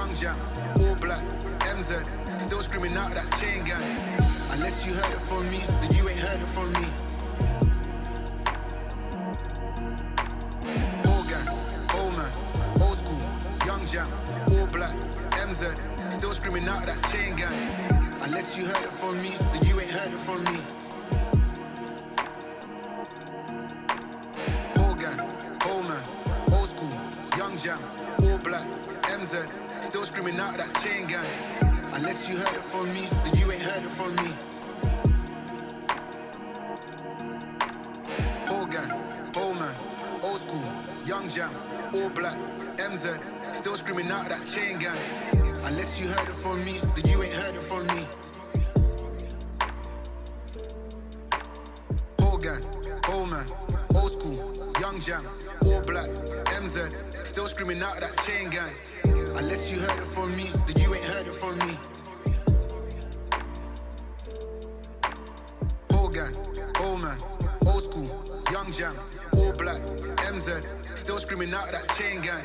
Young Jam, all black, MZ, still screaming out that chain gang. Unless you heard it from me, then you ain't heard it from me. Whole gang, old man, old school, Young Jam, all black, MZ, still screaming out that chain gang. Unless you heard it from me, then you ain't heard it from me. Whole gang, old man, old school, Young Jam, all black, MZ, still screaming out that chain gang. Unless you heard it from me, then you ain't heard it from me. Whole gang, old man, old school, Young Jam, all black, MZ, still screaming out that chain gang. Unless you heard it from me, then you ain't heard it from me. Whole gang, old man, old school, Young Jam, all black, MZ, still screaming out that chain gang. Unless you heard it from me, then you ain't heard it from me. Whole gang, old man, old school, Young Jam, all black, MZ, still screaming out that chain gang.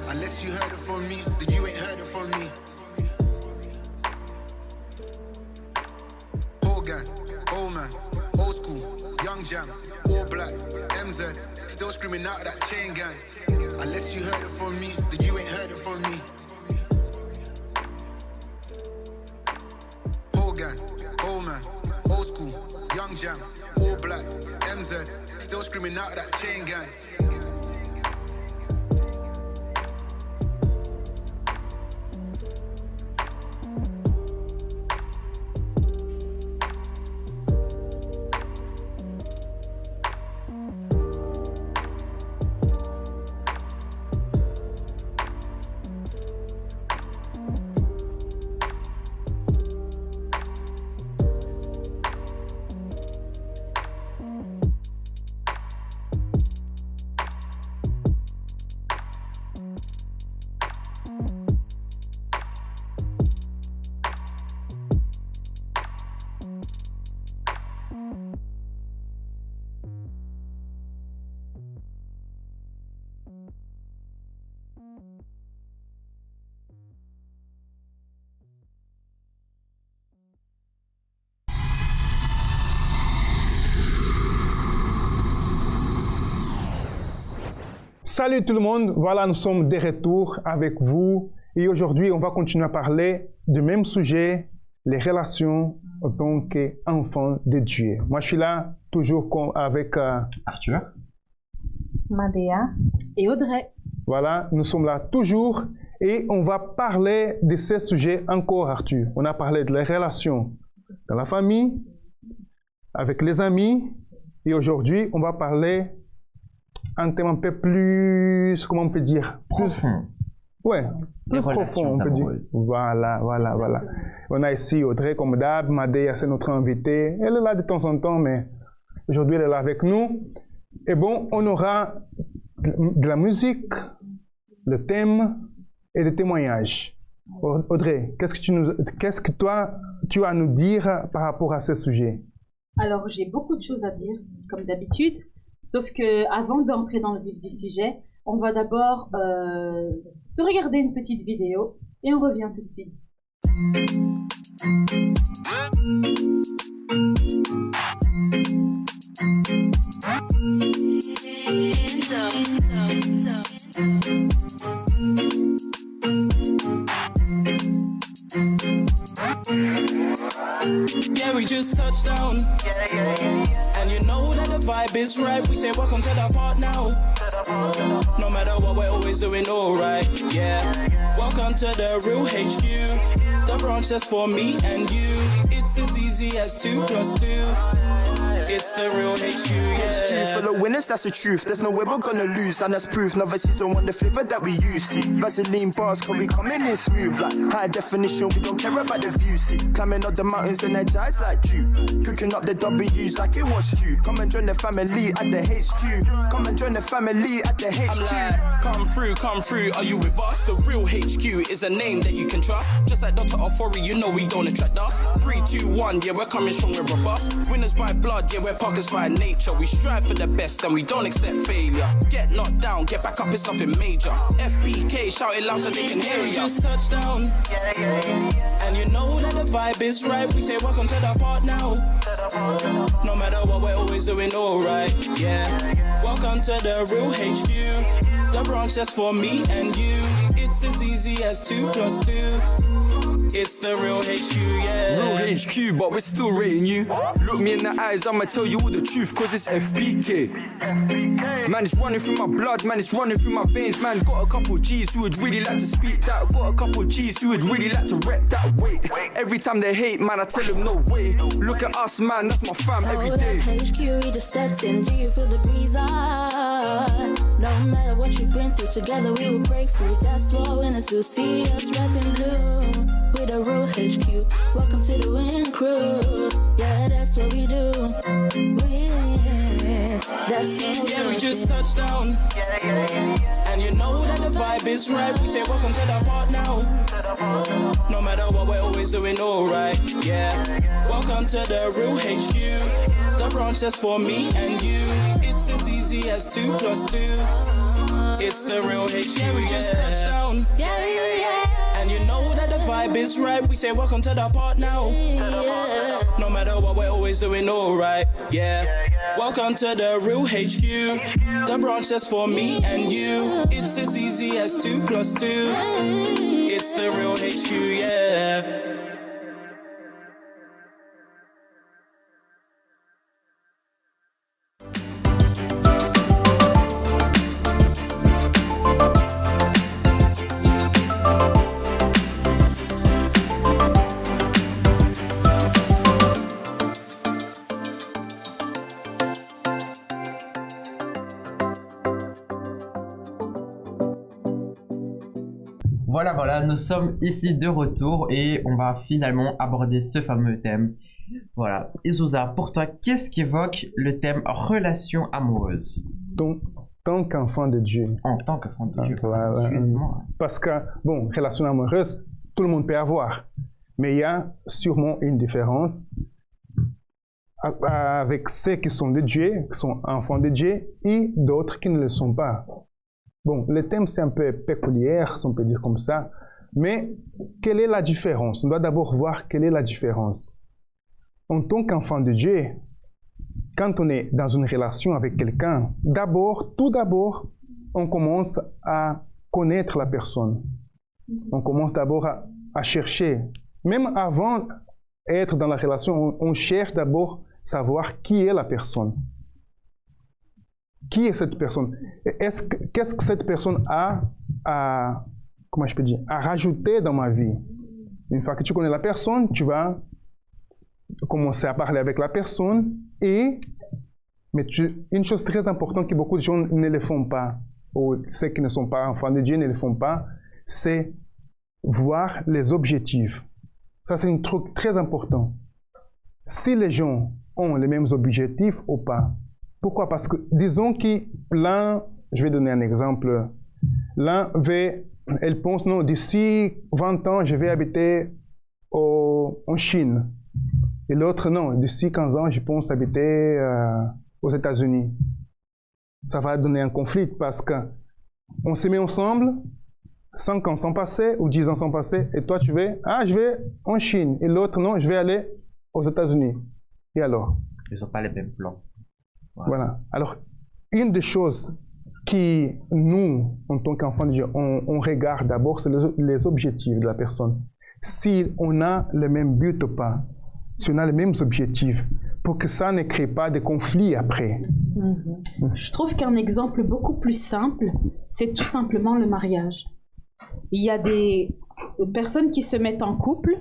Unless you heard it from me, then you ain't heard it from me. Whole gang, old man, old school, Young Jam, all black, MZ, still screaming out that chain gang. Unless you heard it from me, then you ain't heard it from me. Whole gang, old man, old school, Young Jam, all black, MZ, still screaming out that chain gang. Salut tout le monde, voilà nous sommes de retour avec vous et aujourd'hui on va continuer à parler du même sujet, les relations en tant qu'enfant de Dieu. Moi je suis là toujours avec Arthur, Madea et Audrey. Voilà, nous sommes là toujours et on va parler de ces sujets encore Arthur. On a parlé de les relations dans la famille, avec les amis et aujourd'hui on va parler un thème un peu plus, comment on peut dire, profond. Ouais, plus profond, on peut dire. Voilà. On a ici Audrey comme d'hab, Madea c'est notre invitée. Elle est là de temps en temps, mais aujourd'hui elle est là avec nous. Et bon, on aura de la musique, le thème et des témoignages. Audrey, qu'est-ce que toi tu as à nous dire par rapport à ce sujet? Alors, j'ai beaucoup de choses à dire, comme d'habitude, sauf que avant d'entrer dans le vif du sujet, on va d'abord se regarder une petite vidéo et on revient tout de suite. Yeah, we just touched down. And you know that the vibe is right. We say welcome to the part now. No matter what, we're always doing alright. Yeah. Welcome to the real HQ. The branch that's for me and you. It's as easy as 2 + 2. It's the real HQ, yeah. HQ for the winners, that's the truth. There's no way we're gonna lose, and that's proof. Another season on the flavor that we use. See, Vaseline bars, cause we coming in smooth. Like high definition, we don't care about the view. See, climbing up the mountains, energized like you. Cooking up the W's like it was you. Come and join the family at the HQ. Come and join the family at the HQ. I'm like, come through, are you with us? The real HQ is a name that you can trust. Just like Dr. Ofori, you know we don't attract us. 3, 2, 1, yeah, we're coming strong and robust. Winners by blood, yeah, we're Parkers by nature. We strive for the best and we don't accept failure. Get knocked down, get back up, it's nothing major. FBK, shout it loud so they can hear ya. Just touch down. And you know that the vibe is right. We say welcome to the part now. No matter what, we're always doing alright. Yeah. Welcome to the real HQ. The branch that's for me and you. It's as easy as 2 + 2. It's the real HQ, yeah. Real HQ, but we're still rating you. Look me in the eyes, I'ma tell you all the truth, cause it's FBK. Man, it's running through my blood, man, it's running through my veins. Man, got a couple G's who would really like to speak that. Got a couple G's who would really like to rep that weight. Every time they hate, man, I tell them no way. Look at us, man, that's my fam every day. HQ, we just stepped in, do you feel the breeze? No matter what you been through, together we will break through. That's what winners do, see us rapping blue. With a real HQ, welcome to the win crew. Yeah, that's what we do. That's what yeah, we just touched down. And you know that the vibe is right. We say welcome to the part now. No matter what, we're always doing alright. Yeah. Welcome to the real HQ. The branch that's for me and you. It's as easy as 2 + 2. It's the real HQ. Yeah, we just touched down. And you know that the vibe is right. We say welcome to the part now. No matter what, we're always doing alright. Yeah. Welcome to the real HQ. The branch that's for me and you. It's as easy as 2 + 2. It's the real HQ, yeah. Voilà, nous sommes ici de retour et on va finalement aborder ce fameux thème. Voilà. Isouza, pour toi, qu'est-ce qu'évoque le thème relation amoureuse? Tant qu'enfant de Dieu. En tant qu'enfant de Dieu. Parce que, bon, relation amoureuse, tout le monde peut avoir. Mais il y a sûrement une différence avec ceux qui sont de Dieu, qui sont enfants de Dieu, et d'autres qui ne le sont pas. Bon, le thème, c'est un peu peculier, si on peut dire comme ça. Mais quelle est la différence? On doit d'abord voir quelle est la différence. En tant qu'enfant de Dieu, quand on est dans une relation avec quelqu'un, tout d'abord, on commence à connaître la personne. On commence d'abord à chercher. Même avant d'être dans la relation, on cherche d'abord savoir qui est la personne. Qui est cette personne? Qu'est-ce que cette personne a à rajouter dans ma vie? Une fois que tu connais la personne, tu vas commencer à parler avec la personne mais une chose très importante que beaucoup de gens ne le font pas, ou ceux qui ne sont pas enfants de Dieu ne le font pas, c'est voir les objectifs. Ça, c'est un truc très important. Si les gens ont les mêmes objectifs ou pas. Pourquoi? Parce que, disons que l'un, je vais donner un exemple, elle pense, non, d'ici 20 ans, je vais habiter en Chine. Et l'autre, non, d'ici 15 ans, je pense habiter aux États-Unis. Ça va donner un conflit parce qu'on se met ensemble, 5 ans sont passés ou 10 ans sont passés, et toi tu veux, je vais en Chine, et l'autre, non, je vais aller aux États-Unis. Et alors? Ils n'ont pas les mêmes plans. Voilà. Alors, une des choses qui, nous, en tant qu'enfants de Dieu, on regarde d'abord, c'est les objectifs de la personne. Si on a le même but ou pas, si on a les mêmes objectifs, pour que ça ne crée pas de conflits après. Je trouve qu'un exemple beaucoup plus simple, c'est tout simplement le mariage. Il y a des personnes qui se mettent en couple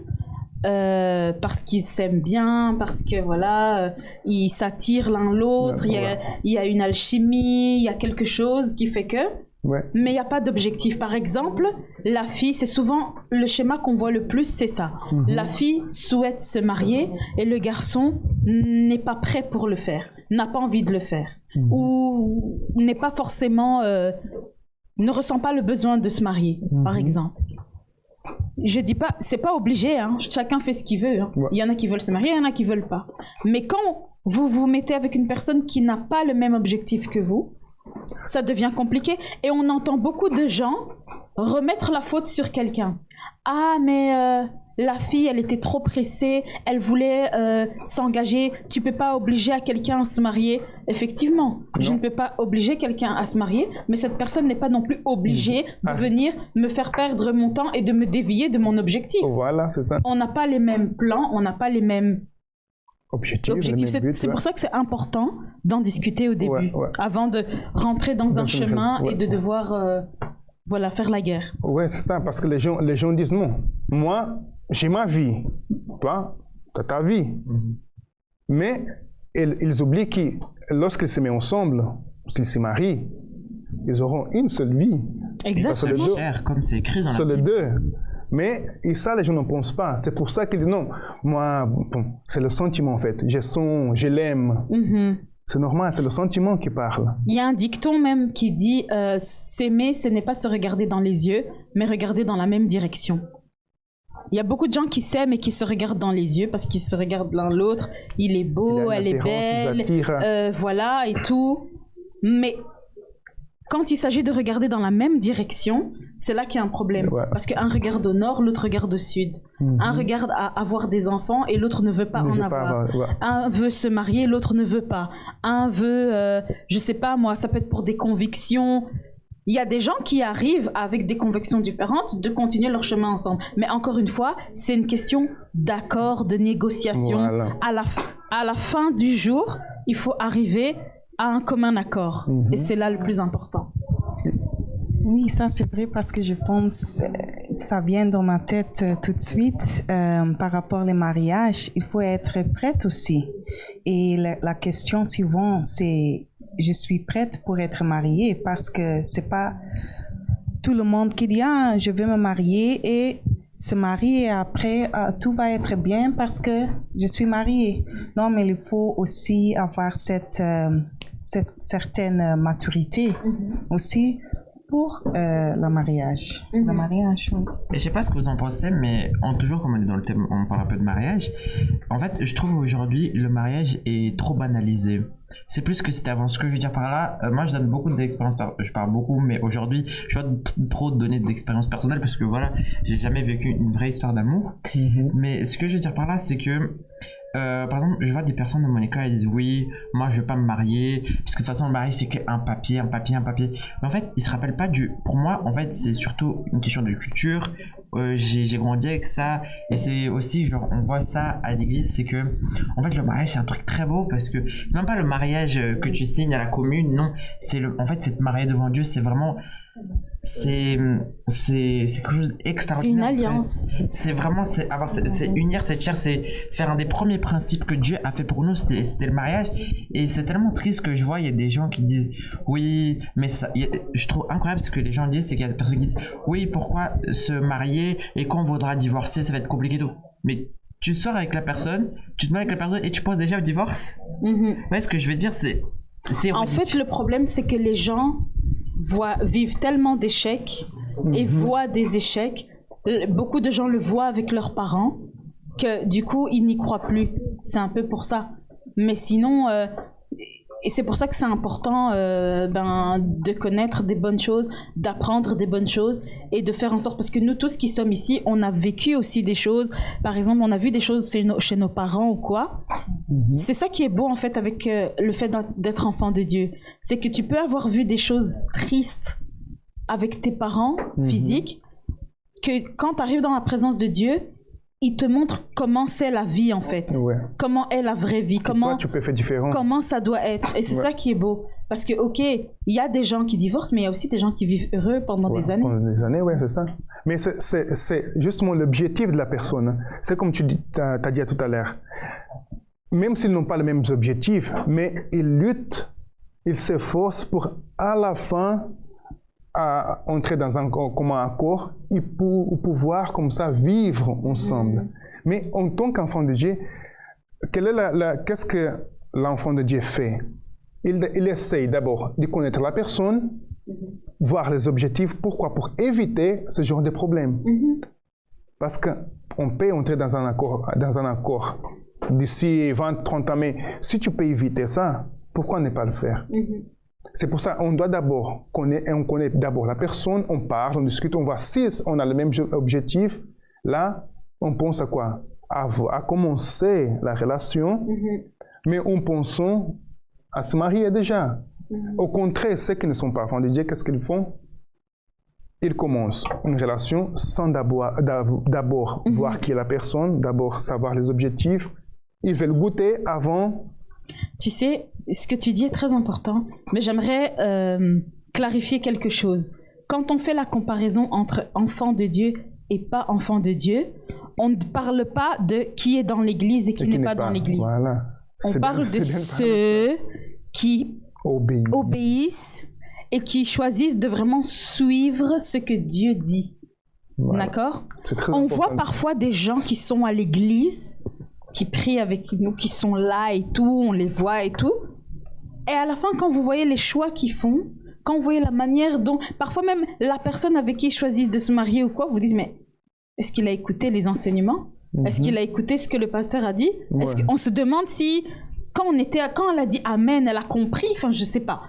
parce qu'ils s'aiment bien, parce que voilà, ils s'attirent l'un l'autre, il y a une alchimie, il y a quelque chose qui fait que... Ouais. Mais il n'y a pas d'objectif. Par exemple, la fille, c'est souvent le schéma qu'on voit le plus, c'est ça. La fille souhaite se marier et le garçon n'est pas prêt pour le faire, n'a pas envie de le faire, ou n'est pas forcément, ne ressent pas le besoin de se marier, par exemple. Je dis pas, c'est pas obligé, hein. Chacun fait ce qu'il veut. Hein. Ouais. Il y en a qui veulent se marier, il y en a qui veulent pas. Mais quand vous vous mettez avec une personne qui n'a pas le même objectif que vous, ça devient compliqué et on entend beaucoup de gens remettre la faute sur quelqu'un. Ah mais la fille elle était trop pressée, elle voulait s'engager, tu peux pas obliger à quelqu'un à se marier. Effectivement, je ne peux pas obliger quelqu'un à se marier, mais cette personne n'est pas non plus obligée de venir me faire perdre mon temps et de me dévier de mon objectif. Voilà, c'est ça. On n'a pas les mêmes plans, on n'a pas les mêmes objectif. C'est pour ça que c'est important d'en discuter au début, avant de rentrer dans un chemin et de devoir voilà, faire la guerre. Oui, c'est ça, parce que les gens disent non, moi j'ai ma vie, toi tu as ta vie. Mais ils oublient que lorsqu'ils se mettent ensemble, s'ils se marient, ils auront une seule vie. Exactement. Comme c'est écrit dans la Bible. Sur les deux. Mais et ça, les gens n'en pensent pas. C'est pour ça qu'ils disent non, moi, c'est le sentiment en fait. Je l'aime. C'est normal, c'est le sentiment qui parle. Il y a un dicton même qui dit s'aimer, ce n'est pas se regarder dans les yeux, mais regarder dans la même direction. Il y a beaucoup de gens qui s'aiment et qui se regardent dans les yeux parce qu'ils se regardent l'un l'autre. Il est beau, elle est belle, voilà et tout. Mais quand il s'agit de regarder dans la même direction, c'est là qu'il y a un problème. Parce qu'un regarde au nord, l'autre regarde au sud. Un regarde à avoir des enfants et l'autre ne veut pas en avoir. Un veut se marier, l'autre ne veut pas. Un veut, je sais pas moi, ça peut être pour des convictions. Il y a des gens qui arrivent avec des convictions différentes de continuer leur chemin ensemble. Mais encore une fois, c'est une question d'accord, de négociation. Voilà. À la fin du jour, il faut arriver à un commun accord. Et c'est là le plus important. Oui, ça c'est vrai parce que je pense, ça vient dans ma tête tout de suite, par rapport au mariage, il faut être prête aussi. Et la question suivante, c'est, je suis prête pour être mariée parce que c'est pas tout le monde qui dit, je veux me marier et se marier et après tout va être bien parce que je suis mariée. Non, mais il faut aussi avoir cette certaine maturité aussi pour le mariage. Le mariage, oui. Et je sais pas ce que vous en pensez, mais toujours comme on est dans le thème, on parle un peu de mariage. En fait, je trouve aujourd'hui le mariage est trop banalisé. C'est plus que c'était avant. Ce que je veux dire par là, moi je donne beaucoup d'expériences, je parle beaucoup, mais aujourd'hui je vais pas trop donner d'expérience personnelle parce que voilà, j'ai jamais vécu une vraie histoire d'amour. Mais ce que je veux dire par là, c'est que par exemple, je vois des personnes dans mon école, elles disent oui, moi je veux pas me marier, parce que de toute façon le mariage c'est qu'un papier. Mais en fait, ils se rappellent pas pour moi, en fait, c'est surtout une question de culture. J'ai grandi avec ça, et c'est aussi, genre, on voit ça à l'église, c'est que, en fait, le mariage c'est un truc très beau parce que c'est même pas le mariage que tu signes à la commune, non, en fait, c'est te marier devant Dieu, c'est vraiment. C'est quelque chose d'extraordinaire. C'est une alliance. En fait. C'est vraiment c'est unir cette chair, c'est faire un des premiers principes que Dieu a fait pour nous, c'était le mariage. Et c'est tellement triste que je vois, il y a des gens qui disent oui, mais ça, je trouve incroyable ce que les gens disent, c'est qu'il y a des personnes qui disent oui, pourquoi se marier et quand on voudra divorcer, ça va être compliqué tout. Mais tu sors avec la personne, tu te maries avec la personne et tu penses déjà au divorce. Ouais, ce que je veux dire, c'est en fait, le problème, c'est que les gens vivent tellement d'échecs et voient des échecs. Beaucoup de gens le voient avec leurs parents que du coup, ils n'y croient plus. C'est un peu pour ça. Mais sinon, et c'est pour ça que c'est important de connaître des bonnes choses, d'apprendre des bonnes choses et de faire en sorte, parce que nous tous qui sommes ici, on a vécu aussi des choses. Par exemple, on a vu des choses chez nos parents ou quoi. C'est ça qui est beau en fait avec le fait d'être enfant de Dieu. C'est que tu peux avoir vu des choses tristes avec tes parents physiques, que quand tu arrives dans la présence de Dieu, il te montre comment c'est la vie en fait, comment est la vraie vie, toi, tu peux faire différent. Comment ça doit être. Et c'est ça qui est beau. Parce que, ok, il y a des gens qui divorcent, mais il y a aussi des gens qui vivent heureux pendant des années. Pendant des années, oui, c'est ça. Mais c'est justement l'objectif de la personne. C'est comme tu as dit tout à l'heure. Même s'ils n'ont pas les mêmes objectifs, mais ils luttent, ils s'efforcent pour, à la fin, à entrer dans un commun accord et pour pouvoir comme ça vivre ensemble. Mais en tant qu'enfant de Dieu, qu'est-ce que l'enfant de Dieu fait? Il essaye d'abord de connaître la personne, voir les objectifs. Pourquoi? Pour éviter ce genre de problème. Parce qu'on peut entrer dans un accord d'ici 20-30 ans, mais si tu peux éviter ça, pourquoi ne pas le faire? C'est pour ça qu'on doit d'abord connaître d'abord la personne, on parle, on discute, on voit si on a le même objectif. Là, on pense à quoi? À commencer la relation, mais en pensant à se marier déjà. Au contraire, ceux qui ne sont pas enfants de Dieu, qu'est-ce qu'ils font? Ils commencent une relation sans d'abord voir qui est la personne, d'abord savoir les objectifs. Ils veulent goûter avant. Tu sais, ce que tu dis est très important, mais j'aimerais clarifier quelque chose. Quand on fait la comparaison entre enfant de Dieu et pas enfant de Dieu, on ne parle pas de qui est dans l'église et qui n'est pas dans l'église. Voilà. On parle de ceux qui obéissent et qui choisissent de vraiment suivre ce que Dieu dit. Voilà. D'accord? On voit parfois des gens qui sont à l'église, qui prient avec nous, qui sont là et tout, on les voit et tout. Et à la fin, quand vous voyez les choix qu'ils font, quand vous voyez la manière dont... Parfois même, la personne avec qui ils choisissent de se marier ou quoi, vous dites, mais est-ce qu'il a écouté les enseignements? Est-ce qu'il a écouté ce que le pasteur a dit? Est-ce qu'on se demande si, quand elle a dit Amen, elle a compris? Enfin, je sais pas.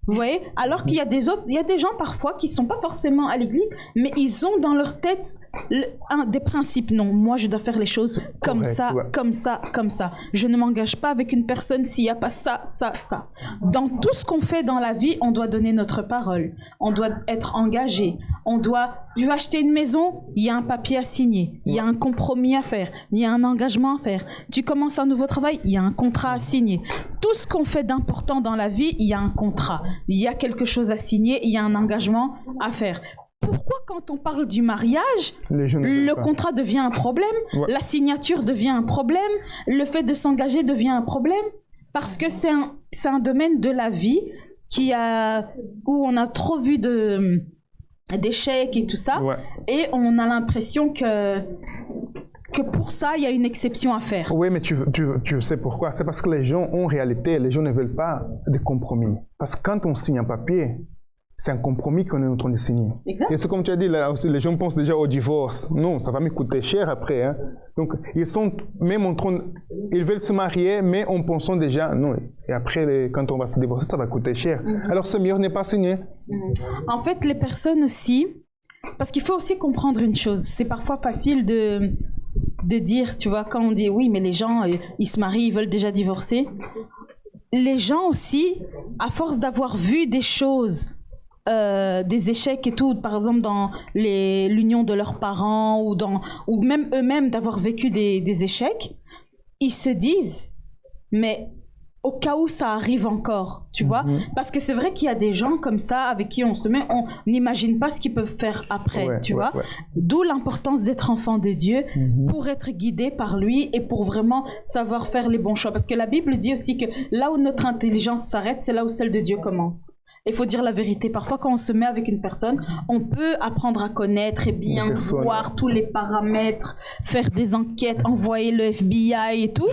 Vous voyez? Alors qu'il y a des gens parfois qui sont pas forcément à l'église, mais ils ont dans leur tête des principes. Non, moi je dois faire les choses comme ça, comme ça, comme ça. Je ne m'engage pas avec une personne s'il n'y a pas ça, ça, ça. Dans tout ce qu'on fait dans la vie, on doit donner notre parole. On doit être engagé. Tu vas acheter une maison, il y a un papier à signer, il y a un compromis à faire, il y a un engagement à faire. Tu commences un nouveau travail, il y a un contrat à signer. Tout ce qu'on fait d'important dans la vie, il y a un contrat. Il y a quelque chose à signer, il y a un engagement à faire. Pourquoi quand on parle du mariage, le contrat devient un problème, la signature devient un problème, le fait de s'engager devient un problème? Parce que c'est un domaine de la vie où on a trop vu d'échecs et tout ça, et on a l'impression que pour ça, il y a une exception à faire. Oui, mais tu sais pourquoi? C'est parce que les gens, en réalité, les gens ne veulent pas de compromis. Parce que quand on signe un papier, c'est un compromis qu'on est en train de signer. Exact. Et c'est comme tu as dit, là, les gens pensent déjà au divorce. Non, ça va me coûter cher après. Hein. Donc, ils sont même en train... Ils veulent se marier, mais en pensant déjà... Non, et après, quand on va se divorcer, ça va coûter cher. Alors, c'est mieux de ne pas signer. En fait, les personnes aussi... Parce qu'il faut aussi comprendre une chose. C'est parfois facile de dire, tu vois, quand on dit oui, mais les gens, ils se marient, ils veulent déjà divorcer. Les gens aussi, à force d'avoir vu des choses, des échecs et tout, par exemple dans l'union de leurs parents ou même eux-mêmes d'avoir vécu des échecs, ils se disent, mais au cas où ça arrive encore, tu vois, parce que c'est vrai qu'il y a des gens comme ça avec qui on se met, on n'imagine pas ce qu'ils peuvent faire après, tu vois. D'où l'importance d'être enfant de Dieu pour être guidé par lui et pour vraiment savoir faire les bons choix. Parce que la Bible dit aussi que là où notre intelligence s'arrête, c'est là où celle de Dieu commence. Il faut dire la vérité. Parfois, quand on se met avec une personne, on peut apprendre à connaître et bien voir tous les paramètres, faire des enquêtes, envoyer le FBI et tout.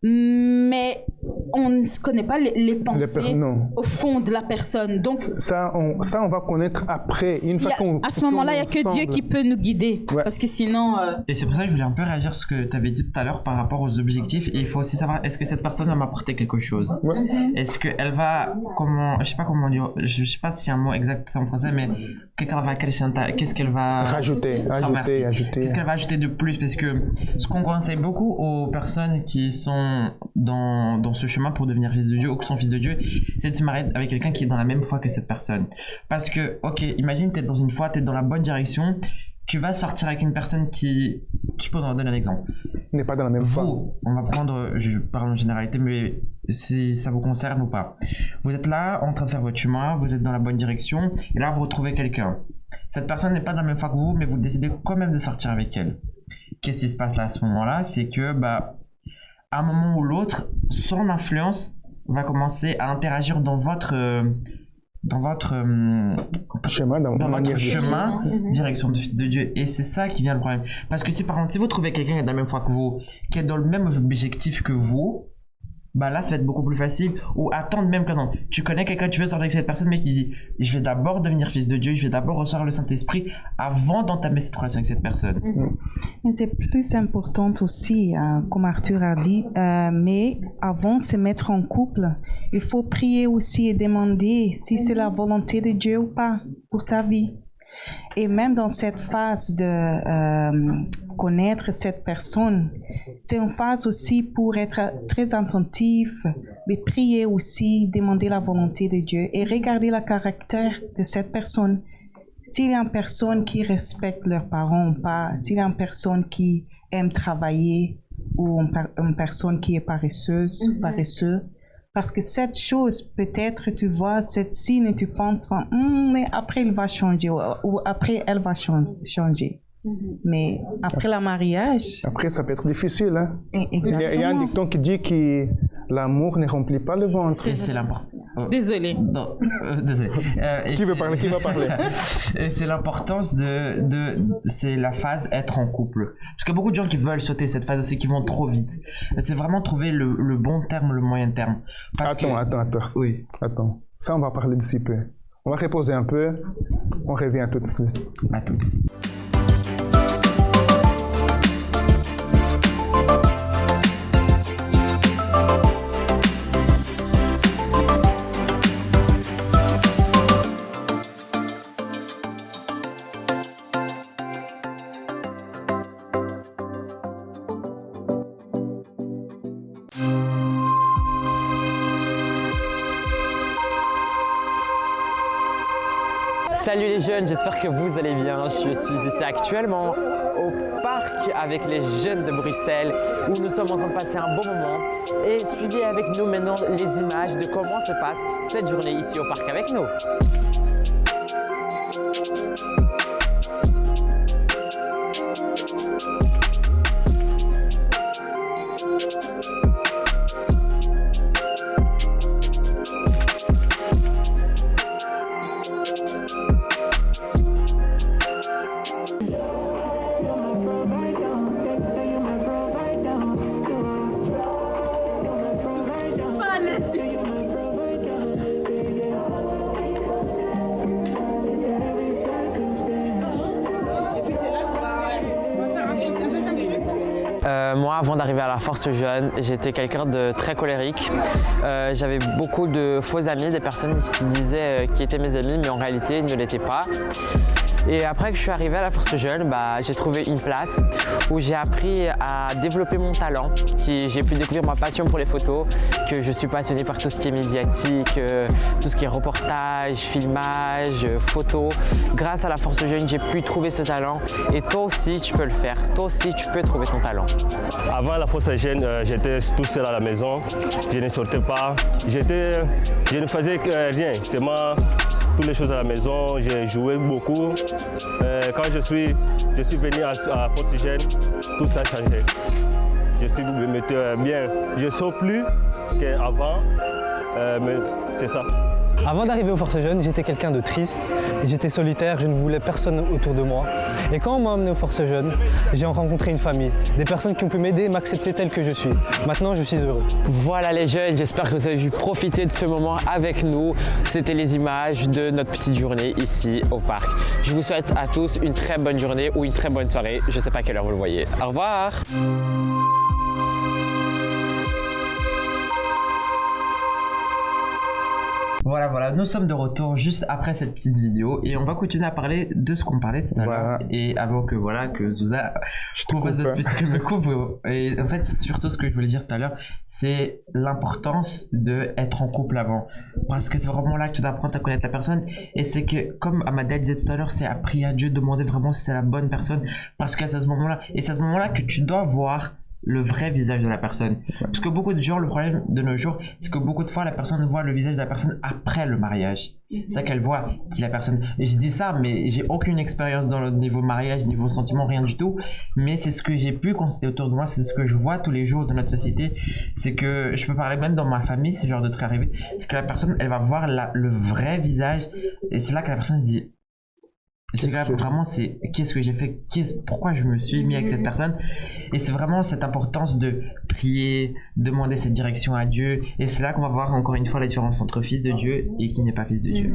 mais on ne se connaît pas les pensées au fond de la personne. Donc, ça, on va connaître après. À ce moment-là, il n'y a que Dieu qui peut nous guider. Ouais. Parce que sinon... Et c'est pour ça que je voulais un peu réagir sur ce que tu avais dit tout à l'heure par rapport aux objectifs. Et il faut aussi savoir, est-ce que cette personne va m'apporter quelque chose? Est-ce qu'elle va... je sais pas comment dire... Je sais pas s'il y a un mot exact en français, mais qu'est-ce qu'elle va... Rajouter. Qu'est-ce qu'elle va ajouter de plus? Parce que ce qu'on conseille beaucoup aux personnes qui sont dans ce chemin pour devenir fils de Dieu ou qui sont fils de Dieu, c'est de se marier avec quelqu'un qui est dans la même foi que cette personne. Parce que, ok, imagine tu es dans une foi, tu es dans la bonne direction, tu vas sortir avec une personne qui... Je peux en donner un exemple. N'est pas dans la même foi. On va prendre, je parle en généralité, mais si ça vous concerne ou pas. Vous êtes là en train de faire votre chemin, vous êtes dans la bonne direction, et là vous retrouvez quelqu'un. Cette personne n'est pas dans la même foi que vous, mais vous décidez quand même de sortir avec elle. Qu'est-ce qui se passe là à ce moment-là? C'est que, à un moment ou l'autre, son influence va commencer à interagir dans votre chemin, direction du Fils de Dieu. Et c'est ça qui vient le problème. Parce que si par exemple, si vous trouvez quelqu'un qui est de la même foi que vous, qui est dans le même objectif que vous, là ça va être beaucoup plus facile. Ou attendre même que tu connais quelqu'un, tu veux sortir avec cette personne, mais tu dis je vais d'abord devenir fils de Dieu, je vais d'abord recevoir le Saint-Esprit avant d'entamer cette relation avec cette personne. C'est plus important aussi, comme Arthur a dit, mais avant de se mettre en couple, il faut prier aussi et demander si c'est la volonté de Dieu ou pas pour ta vie. Et même dans cette phase de connaître cette personne, c'est une phase aussi pour être très attentif, mais prier aussi, demander la volonté de Dieu et regarder le caractère de cette personne. S'il y a une personne qui respecte leurs parents ou pas, s'il y a une personne qui aime travailler ou une personne qui est paresseuse, paresseux. Parce que cette chose, peut-être tu vois cette signe et tu penses, mais après il va changer ou après elle va changer. Mais après le mariage... Après ça peut être difficile. Hein? Exactement. Il y a un dicton qui dit que l'amour ne remplit pas le ventre. C'est l'important. Désolé. Désolé. Qui va parler? Et c'est l'importance c'est la phase être en couple. Parce qu'il y a beaucoup de gens qui veulent sauter cette phase aussi, qui vont trop vite. C'est vraiment trouver le bon terme, le moyen terme. Attends. Oui. Attends. Ça, on va parler d'ici peu. On va reposer un peu. On revient tout de suite. À tout de suite. Salut les jeunes, j'espère que vous allez bien. Je suis ici actuellement au parc avec les jeunes de Bruxelles où nous sommes en train de passer un bon moment. Et suivez avec nous maintenant les images de comment se passe cette journée ici au parc avec nous. Moi, avant d'arriver à la Force Jeune, j'étais quelqu'un de très colérique. J'avais beaucoup de faux amis, des personnes qui se disaient qu'ils étaient mes amis, mais en réalité, ils ne l'étaient pas. Et après que je suis arrivé à la Force Jeune, j'ai trouvé une place où j'ai appris à développer mon talent. J'ai pu découvrir ma passion pour les photos, que je suis passionné par tout ce qui est médiatique, tout ce qui est reportage, filmage, photos. Grâce à la Force Jeune, j'ai pu trouver ce talent et toi aussi tu peux le faire, toi aussi tu peux trouver ton talent. Avant la Force Jeune, j'étais tout seul à la maison, je ne sortais pas, je ne faisais rien, seulement toutes les choses à la maison, j'ai joué beaucoup. Quand je suis venu à Force Jeune, tout ça a changé. Je suis bien. Je ne sors plus qu'avant, mais c'est ça. Avant d'arriver aux Forces Jeunes, j'étais quelqu'un de triste, j'étais solitaire, je ne voulais personne autour de moi. Et quand on m'a emmené aux Forces Jeunes, j'ai rencontré une famille, des personnes qui ont pu m'aider et m'accepter tel que je suis. Maintenant, je suis heureux. Voilà les jeunes, j'espère que vous avez pu profiter de ce moment avec nous. C'était les images de notre petite journée ici au parc. Je vous souhaite à tous une très bonne journée ou une très bonne soirée. Je ne sais pas à quelle heure vous le voyez. Au revoir. Voilà, nous sommes de retour juste après cette petite vidéo et on va continuer à parler de ce qu'on parlait tout à l'heure. Et avant que Zouza me coupe. Et en fait, surtout ce que je voulais dire tout à l'heure, c'est l'importance d'être en couple avant. Parce que c'est vraiment là que tu dois apprendre à connaître la personne. Et c'est que, comme Amada disait tout à l'heure, c'est à prier à Dieu, demander vraiment si c'est la bonne personne. Parce que c'est à ce moment-là. Et c'est à ce moment-là que tu dois voir le vrai visage de la personne. Parce que beaucoup de gens, le problème de nos jours, c'est que beaucoup de fois, la personne voit le visage de la personne après le mariage. C'est ça qu'elle voit, qui la personne. Et je dis ça, mais j'ai aucune expérience dans le niveau mariage, niveau sentiment, rien du tout. Mais c'est ce que j'ai pu constater autour de moi, c'est ce que je vois tous les jours de notre société. C'est que, je peux parler même dans ma famille, ce genre de truc arrivé, c'est que la personne, elle va voir le vrai visage. Et c'est là que la personne se dit, c'est là vraiment, c'est qu'est-ce que j'ai fait, pourquoi je me suis mis avec cette personne. Et c'est vraiment cette importance de prier, demander cette direction à Dieu. Et c'est là qu'on va voir encore une fois la différence entre fils de Dieu et qui n'est pas fils de Dieu.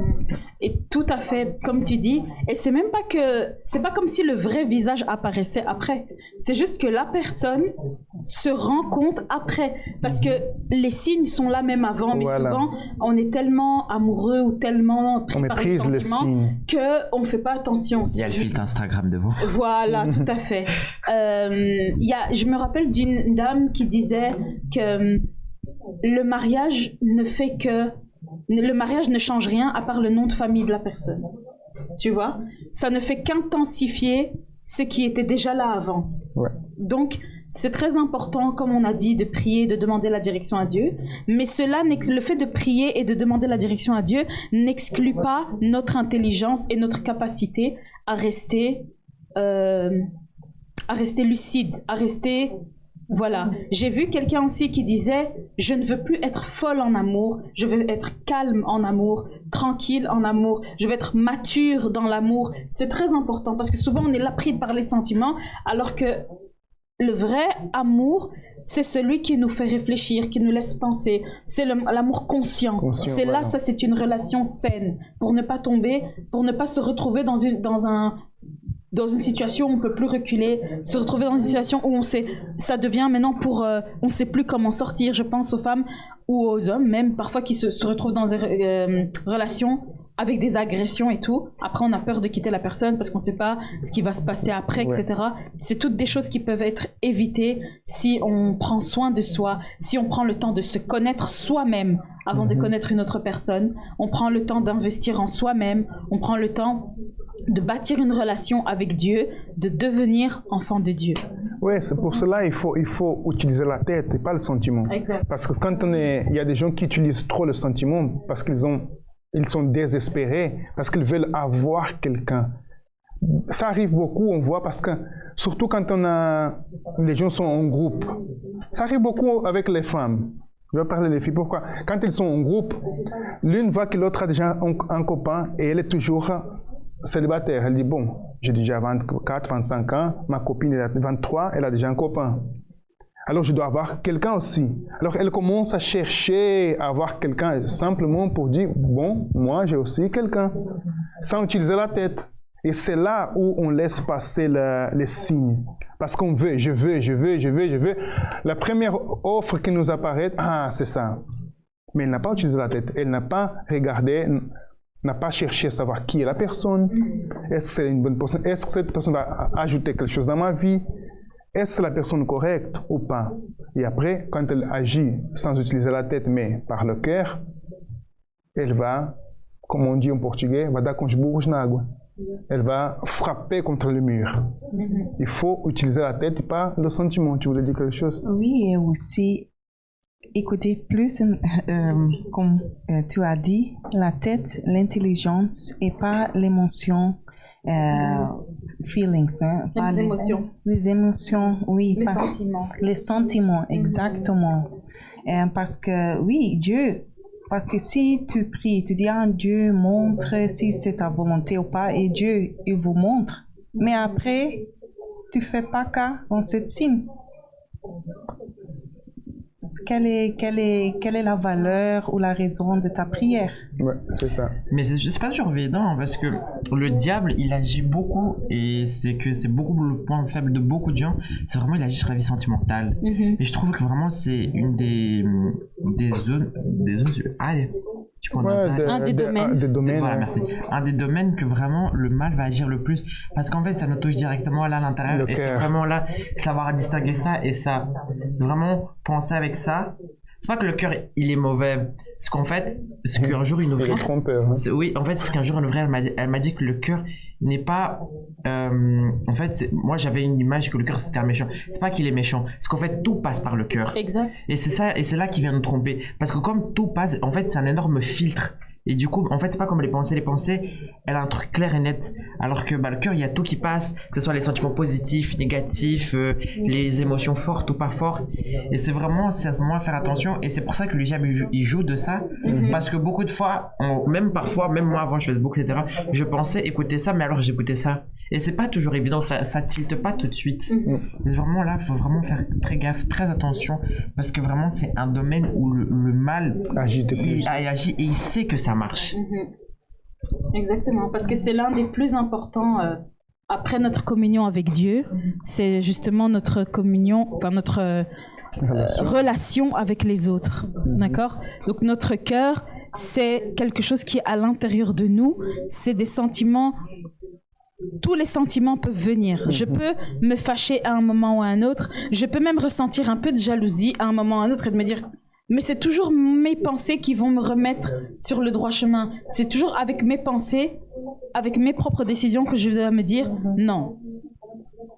Et tout à fait, comme tu dis. Et c'est même pas que, c'est pas comme si le vrai visage apparaissait après. C'est juste que la personne se rend compte après. Parce que les signes sont là même avant. Mais souvent, on est tellement amoureux ou tellement pris par les sentiments qu'on ne fait pas attention. Il y a le filtre Instagram de vous. Voilà, tout à fait. Je me rappelle d'une dame qui disait que le mariage ne change rien à part le nom de famille de la personne. Tu vois? Ça ne fait qu'intensifier ce qui était déjà là avant. Ouais. Donc, c'est très important, comme on a dit, de prier, de demander la direction à Dieu. Mais le fait de prier et de demander la direction à Dieu n'exclut pas notre intelligence et notre capacité à rester lucide, à rester... Voilà. J'ai vu quelqu'un aussi qui disait « Je ne veux plus être folle en amour, je veux être calme en amour, tranquille en amour, je veux être mature dans l'amour. » C'est très important parce que souvent on est là pris par les sentiments alors que le vrai amour, c'est celui qui nous fait réfléchir, qui nous laisse penser. C'est l'amour conscient. C'est là, ça c'est une relation saine pour ne pas tomber, pour ne pas se retrouver dans une situation où on peut plus reculer, se retrouver dans une situation où ça devient maintenant on sait plus comment sortir. Je pense aux femmes ou aux hommes même parfois qui se retrouvent dans des relations avec des agressions et tout. Après on a peur de quitter la personne parce qu'on sait pas ce qui va se passer après, etc. C'est toutes des choses qui peuvent être évitées si on prend soin de soi, si on prend le temps de se connaître soi-même avant de connaître une autre personne. On prend le temps d'investir en soi-même, on prend le temps de bâtir une relation avec Dieu, de devenir enfant de Dieu. Oui, c'est pour cela il faut utiliser la tête et pas le sentiment. Exact. Parce que quand il y a des gens qui utilisent trop le sentiment parce qu'ils sont désespérés, parce qu'ils veulent avoir quelqu'un. Ça arrive beaucoup, on voit, parce que surtout quand les gens sont en groupe. Ça arrive beaucoup avec les femmes. Je vais parler des filles. Pourquoi? Quand elles sont en groupe, l'une voit que l'autre a déjà un copain et elle est toujours célibataire. Elle dit, bon, j'ai déjà 24, 25 ans, ma copine elle a 23, elle a déjà un copain. Alors je dois avoir quelqu'un aussi. Alors elle commence à chercher à avoir quelqu'un simplement pour dire, bon, moi j'ai aussi quelqu'un, sans utiliser la tête. Et c'est là où on laisse passer les signes. Parce qu'on veut, je veux. La première offre qui nous apparaît, c'est ça. Mais elle n'a pas utilisé la tête, elle n'a pas regardé, n'a pas cherché à savoir qui est la personne. Est-ce que c'est une bonne personne? Est-ce que cette personne va ajouter quelque chose dans ma vie? Est-ce la personne correcte ou pas? Et après, quand elle agit sans utiliser la tête, mais par le cœur, elle va, comme on dit en portugais, va dar com os burros na água. Elle va frapper contre le mur. Il faut utiliser la tête et pas le sentiment. Tu voulais dire quelque chose? Oui, et aussi écouter plus, comme tu as dit, la tête, l'intelligence et pas l'émotion. Feelings, hein, les émotions. Les émotions, oui. Les sentiments. Les sentiments, exactement. Parce que, oui, Dieu Parce que si tu pries, tu dis, Dieu montre si c'est ta volonté ou pas, et Dieu, il vous montre. Mais après, tu fais pas cas dans cette signe. Quelle est la valeur ou la raison de ta prière? Ouais, c'est ça. Mais c'est pas toujours évident parce que le diable, il agit beaucoup et c'est beaucoup le point faible de beaucoup de gens. C'est vraiment, il agit sur la vie sentimentale. Et je trouve que vraiment, c'est une des zones. Allez. Tu prends un des domaines. Voilà, merci. Un des domaines que vraiment le mal va agir le plus. Parce qu'en fait, ça nous touche directement là à l'intérieur. Et c'est vraiment là, savoir distinguer ça et ça. C'est vraiment penser avec ça. C'est pas que le cœur, il est mauvais. C'est qu'en fait, ce qu'un jour une ouvrière. Oui, en fait, c'est qu'un jour une ouvrière, elle m'a dit que le cœur n'est pas. En fait, moi j'avais une image que le cœur c'était un méchant. C'est pas qu'il est méchant, c'est qu'en fait tout passe par le cœur. Exact. Et c'est ça, et c'est là qu'il vient nous tromper. Parce que comme tout passe, en fait, c'est un énorme filtre. Et du coup, en fait, c'est pas comme les pensées. Les pensées, elle a un truc clair et net. Alors que le cœur, il y a tout qui passe, que ce soit les sentiments positifs, négatifs, les émotions fortes ou pas fortes. Et c'est à ce moment-là faire attention. Et c'est pour ça que le diable, il joue de ça. Parce que beaucoup de fois, même parfois, même moi avant, je faisais beaucoup, etc., je pensais écouter ça, mais alors j'écoutais ça. Et c'est pas toujours évident, ça tilte pas tout de suite. Mais vraiment là, faut vraiment faire très gaffe, très attention, parce que vraiment c'est un domaine où le mal agit et il sait que ça marche. Exactement, parce que c'est l'un des plus importants après notre communion avec Dieu. C'est justement notre communion, enfin notre relation avec les autres. D'accord? Donc notre cœur, c'est quelque chose qui est à l'intérieur de nous. C'est des sentiments. Tous les sentiments peuvent venir. Je peux me fâcher à un moment ou à un autre. Je peux même ressentir un peu de jalousie à un moment ou à un autre et de me dire, mais c'est toujours mes pensées qui vont me remettre sur le droit chemin. C'est toujours avec mes pensées, avec mes propres décisions que je dois me dire, non,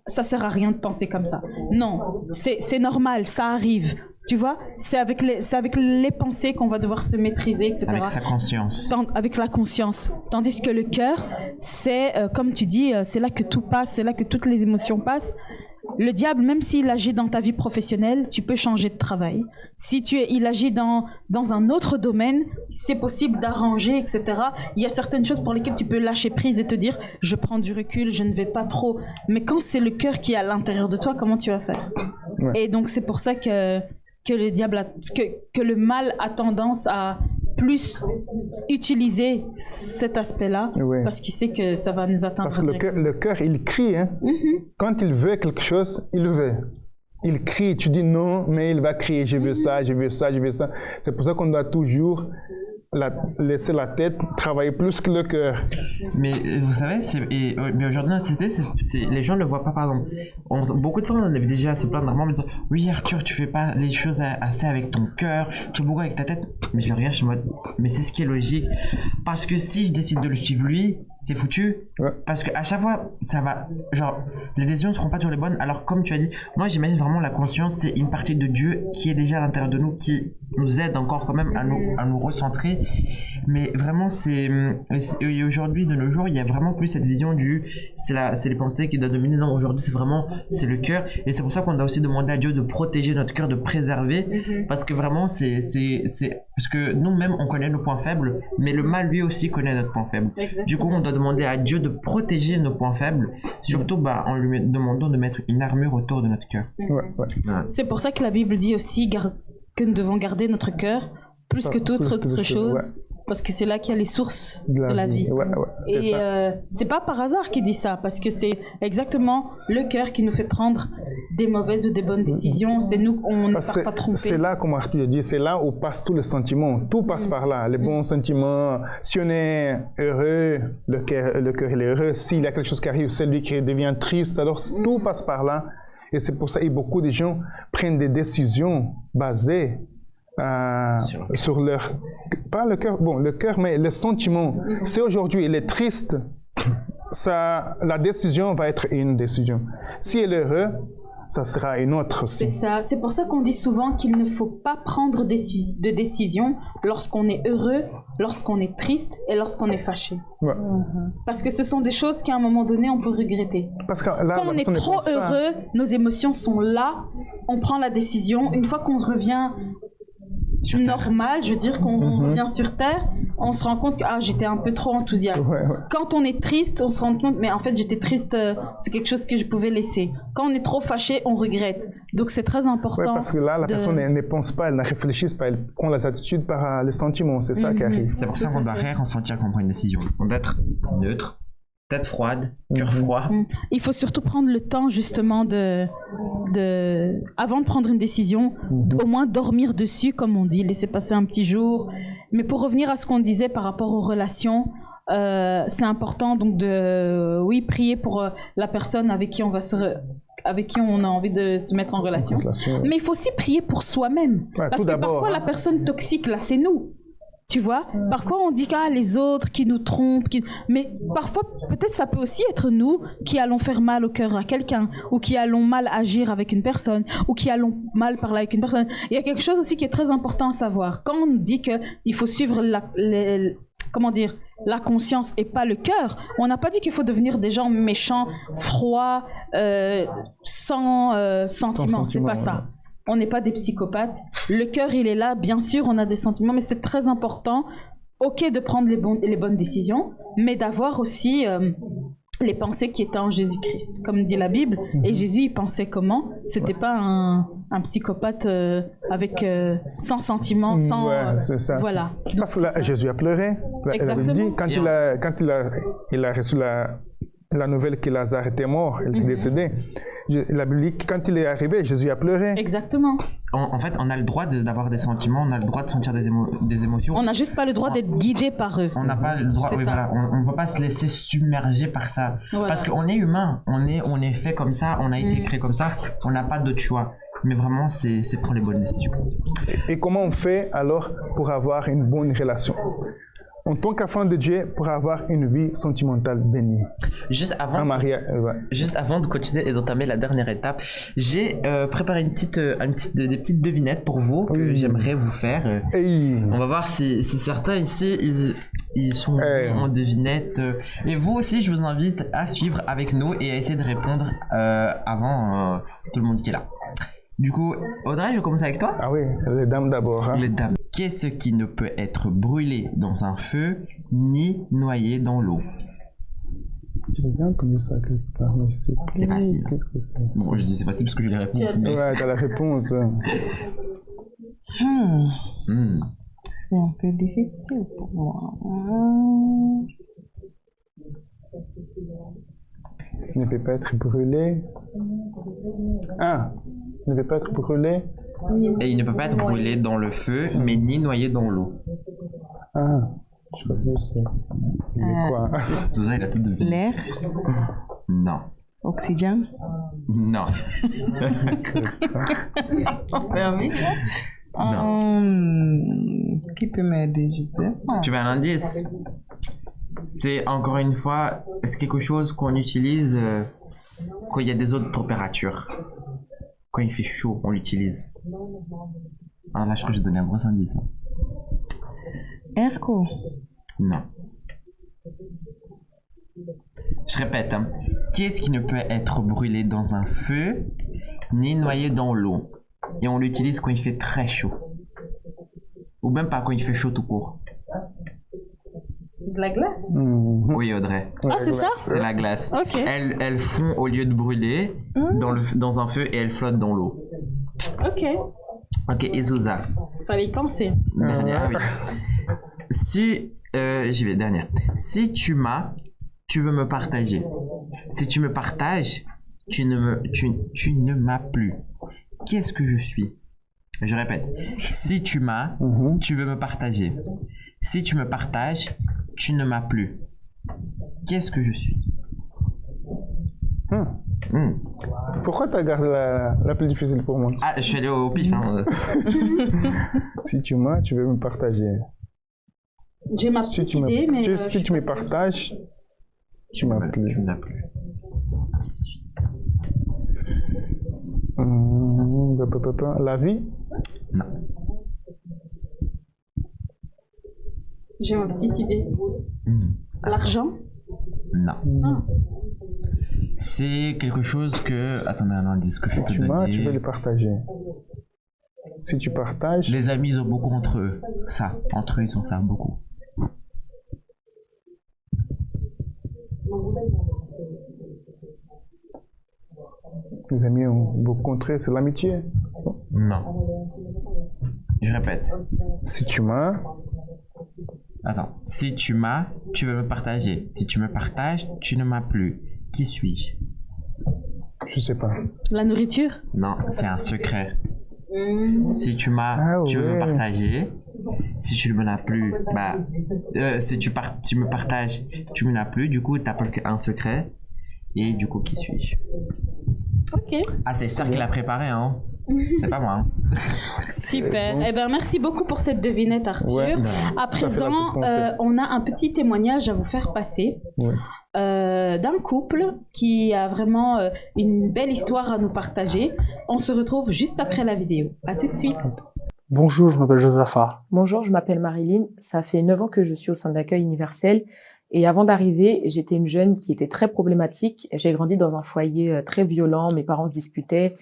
ça sert à rien de penser comme ça. Non, c'est normal, ça arrive. Tu vois, c'est avec les pensées qu'on va devoir se maîtriser, etc. Avec sa conscience. Avec la conscience. Tandis que le cœur, c'est, comme tu dis, c'est là que tout passe, c'est là que toutes les émotions passent. Le diable, même s'il agit dans ta vie professionnelle, tu peux changer de travail. Si il agit dans un autre domaine, c'est possible d'arranger, etc. Il y a certaines choses pour lesquelles tu peux lâcher prise et te dire, je prends du recul, je ne vais pas trop. Mais quand c'est le cœur qui est à l'intérieur de toi, comment tu vas faire? Et donc, c'est pour ça que le diable que le mal a tendance à plus utiliser cet aspect-là, parce qu'il sait que ça va nous atteindre. Parce que le cœur, il crie. Hein? Quand il veut quelque chose, il le veut. Il crie, tu dis non, mais il va crier, je veux ça, je veux ça, je veux ça. C'est pour ça qu'on doit toujours laisser la tête travailler plus que le cœur. Mais vous savez, mais aujourd'hui dans la société, les gens ne le voient pas, par exemple. Beaucoup de fois, on en avait déjà se plaindre normalement, me disant, oui Arthur, tu fais pas les choses assez avec ton cœur, tu fais beaucoup avec ta tête. Mais je regarde, je me dis, mais c'est ce qui est logique. Parce que si je décide de le suivre lui, c'est foutu. Parce qu'à chaque fois, ça va, genre, les décisions ne seront pas toujours les bonnes. Alors comme tu as dit, moi j'imagine vraiment la conscience, c'est une partie de Dieu qui est déjà à l'intérieur de nous, qui nous aide encore quand même à nous recentrer. Mais vraiment, et aujourd'hui, de nos jours, il y a vraiment plus cette vision c'est les pensées qui doivent dominer. Non, aujourd'hui, c'est le cœur. Et c'est pour ça qu'on doit aussi demander à Dieu de protéger notre cœur, de préserver. Parce que vraiment, parce que nous-mêmes, on connaît nos points faibles, mais le mal, lui aussi, connaît notre point faible. Exactement. Du coup, on doit demander à Dieu de protéger nos points faibles, surtout en lui demandant de mettre une armure autour de notre cœur. C'est pour ça que la Bible dit aussi que nous devons garder notre cœur plus que toute autre chose. Parce que c'est là qu'il y a les sources de la vie. Et c'est pas par hasard qu'il dit ça, parce que c'est exactement le cœur qui nous fait prendre des mauvaises ou des bonnes décisions. C'est nous, on ne part pas tromper. C'est là, comme Arthur a dit, c'est là où passent tous les sentiments. Tout passe par là. Les bons sentiments. Si on est heureux, le cœur il est heureux. S'il y a quelque chose qui arrive, c'est lui qui devient triste. Alors tout passe par là. Et c'est pour ça que beaucoup de gens prennent des décisions basées sur leur, pas le cœur, le cœur, mais les sentiments. Si aujourd'hui il est triste, la décision va être une décision. Si elle est heureuse, ça sera une autre aussi. C'est ça. C'est pour ça qu'on dit souvent qu'il ne faut pas prendre de décision lorsqu'on est heureux, lorsqu'on est triste et lorsqu'on est fâché. Parce que ce sont des choses qu'à un moment donné, on peut regretter. Parce que là, quand on est trop heureux, nos émotions sont là, on prend la décision. Une fois qu'on revient normal, je veux dire, qu'on revient sur Terre, on se rend compte que j'étais un peu trop enthousiaste. Quand on est triste, on se rend compte, mais en fait j'étais triste, c'est quelque chose que je pouvais laisser. Quand on est trop fâché, on regrette. Donc c'est très important. Ouais, parce que là, la personne elle ne pense pas, elle ne réfléchit pas, elle prend les attitudes par les sentiments, c'est ça qui arrive. C'est pour ça qu'on doit rien ressentir quand on prend une décision. On doit être neutre, tête froide, cœur froid. Il faut surtout prendre le temps justement avant de prendre une décision, au moins dormir dessus, comme on dit, laisser passer un petit jour. Mais pour revenir à ce qu'on disait par rapport aux relations, c'est important donc de prier pour la personne avec qui on a envie de se mettre en relation. Mais il faut aussi prier pour soi-même. Parce que parfois la personne toxique, là, c'est nous. Tu vois, parfois on dit les autres qui nous trompent, mais parfois peut-être ça peut aussi être nous qui allons faire mal au cœur à quelqu'un, ou qui allons mal agir avec une personne, ou qui allons mal parler avec une personne. Il y a quelque chose aussi qui est très important à savoir. Quand on dit qu'il faut suivre la conscience et pas le cœur, on n'a pas dit qu'il faut devenir des gens méchants, froids, sans sentiments. C'est pas ça. On n'est pas des psychopathes. Le cœur, il est là. Bien sûr, on a des sentiments, mais c'est très important. Ok, de prendre les bonnes décisions, mais d'avoir aussi les pensées qui étaient en Jésus-Christ, comme dit la Bible. Et Jésus, il pensait comment? C'était pas un psychopathe sans sentiments, sans. Ouais, c'est ça. Voilà. Parce que là, Jésus a pleuré. Exactement. Dit, quand il a reçu la nouvelle que Lazare était mort, il était décédé. La Bible dit que quand il est arrivé, Jésus a pleuré. Exactement. En fait, on a le droit d'avoir des sentiments, on a le droit de sentir des émotions. On n'a juste pas le droit d'être guidé par eux. On n'a pas le droit, on ne peut pas se laisser submerger par ça. Voilà. Parce qu'on est humain, on est fait comme ça, on a été créé comme ça, on n'a pas d'autre choix. Mais vraiment, c'est prendre les bonnes décisions. Et comment on fait alors pour avoir une bonne relation en tant qu'enfant de Dieu, pour avoir une vie sentimentale bénie? Juste avant de continuer et d'entamer la dernière étape, j'ai préparé des petites devinettes pour vous que j'aimerais vous faire. On va voir si certains ici, ils sont bons en devinettes. Et vous aussi, je vous invite à suivre avec nous et à essayer de répondre avant tout le monde qui est là. Du coup, Audrey, je vais commencer avec toi. Ah oui, les dames d'abord. Hein. Les dames. Qu'est-ce qui ne peut être brûlé dans un feu ni noyé dans l'eau? J'ai bien connu ça quelque part, mais c'est facile. Qu'est-ce que c'est? Bon, je dis c'est facile parce que j'ai les réponses. Mais... Ouais, t'as la réponse. C'est un peu difficile pour moi. Ne peut pas être brûlé. Ne peut pas être brûlé. Et il ne peut pas être brûlé dans le feu, mais ni noyé dans l'eau. Je crois que c'est. Quoi? Sousa, il a tout deviné. L'air? Non. Oxygène? Non. Non. Qui peut m'aider, je sais pas. Tu veux un indice? C'est encore une fois, c'est quelque chose qu'on utilise quand il y a des autres températures. Quand il fait chaud, on l'utilise. Ah là, je crois que j'ai donné un gros indice. Erco? Non. Je répète, qu'est-ce qui ne peut être brûlé dans un feu ni noyé dans l'eau? Et on l'utilise quand il fait très chaud. Ou même pas quand il fait chaud tout court. De la glace? Oui, Audrey. C'est ça? C'est la glace. Ok. Elle fond au lieu de brûler dans un feu et elle flotte dans l'eau. Ok, et Sousa? Fallait y penser. Dernière, oui. J'y vais, dernière. Si tu m'as, tu veux me partager. Si tu me partages, tu ne m'as plus. Qu'est-ce que je suis? Je répète. Si tu m'as, tu veux me partager. Si tu me partages, tu ne m'as plus. Qu'est-ce que je suis? Pourquoi tu as gardé la plus difficile pour moi? Je suis allé au pif. Si tu m'as, tu veux me partager. J'ai ma petite idée, mais... Si tu me partages, tu m'as plus. Tu n'as plus. La vie? Non. J'ai ma petite idée. L'argent? Non. C'est quelque chose que... Attendez un indice que je peux te donner. Tu veux le partager. Si tu partages. Les amis, ils ont beaucoup entre eux. Ça, entre eux, ils ont ça, beaucoup. Les amis ont beaucoup contre eux, c'est l'amitié. Non. Je répète. Si tu m'as. Attends. Si tu m'as, tu veux me partager. Si tu me partages, tu ne m'as plus. Qui suis-je? Je sais pas. La nourriture? Non, c'est un secret. Si tu m'as, tu veux me partager. Si tu ne m'en as plus, bah, si tu me partages, tu m'en as plus. Du coup, tu n'as qu'un secret. Et du coup, qui suis-je? Ok. Ah, c'est sûr qu'il a préparé, hein. C'est pas moi. Hein. Super. Eh ben, merci beaucoup pour cette devinette, Arthur. Ouais. À présent, on a un petit témoignage à vous faire passer. Ouais. D'un couple qui a vraiment une belle histoire à nous partager. On se retrouve juste après la vidéo. À tout de suite. Bonjour, je m'appelle Josaphat. Bonjour, je m'appelle Marilyn. Ça fait 9 ans que je suis au centre d'accueil universel. Et avant d'arriver, j'étais une jeune qui était très problématique. J'ai grandi dans un foyer très violent. Mes parents se disputaient,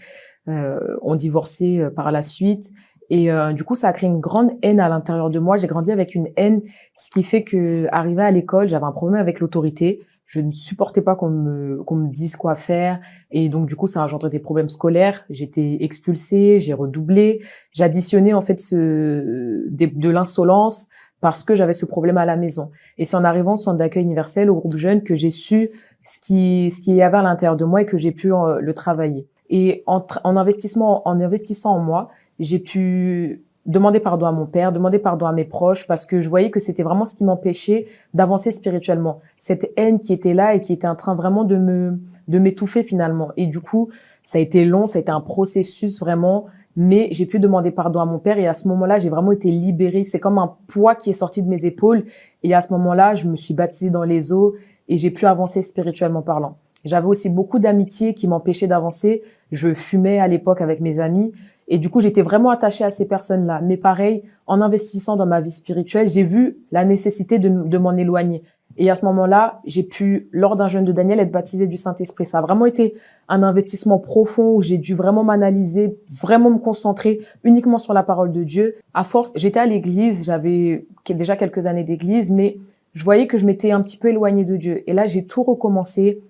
ont divorcé par la suite. Et du coup, ça a créé une grande haine à l'intérieur de moi. J'ai grandi avec une haine, ce qui fait que, arrivé à l'école, j'avais un problème avec l'autorité. Je ne supportais pas qu'on me dise quoi faire. Et donc, du coup, ça a engendré des problèmes scolaires. J'étais expulsée, j'ai redoublé. J'additionnais, en fait, de l'insolence parce que j'avais ce problème à la maison. Et c'est en arrivant au centre d'accueil universel, au groupe jeune, que j'ai su ce qu'il y avait à l'intérieur de moi et que j'ai pu le travailler. Et en investissant en moi, j'ai pu demander pardon à mon père, demander pardon à mes proches, parce que je voyais que c'était vraiment ce qui m'empêchait d'avancer spirituellement. Cette haine qui était là et qui était en train vraiment de m'étouffer finalement. Et du coup, ça a été long, ça a été un processus vraiment, mais j'ai pu demander pardon à mon père et à ce moment-là, j'ai vraiment été libérée. C'est comme un poids qui est sorti de mes épaules et à ce moment-là, je me suis baptisée dans les eaux et j'ai pu avancer spirituellement parlant. J'avais aussi beaucoup d'amitiés qui m'empêchaient d'avancer. Je fumais à l'époque avec mes amis. Et du coup, j'étais vraiment attachée à ces personnes-là. Mais pareil, en investissant dans ma vie spirituelle, j'ai vu la nécessité de m'en éloigner. Et à ce moment-là, j'ai pu, lors d'un jeûne de Daniel, être baptisée du Saint-Esprit. Ça a vraiment été un investissement profond où j'ai dû vraiment m'analyser, vraiment me concentrer uniquement sur la parole de Dieu. À force, j'étais à l'église, j'avais déjà quelques années d'église, mais je voyais que je m'étais un petit peu éloignée de Dieu. Et là, j'ai tout recommencé.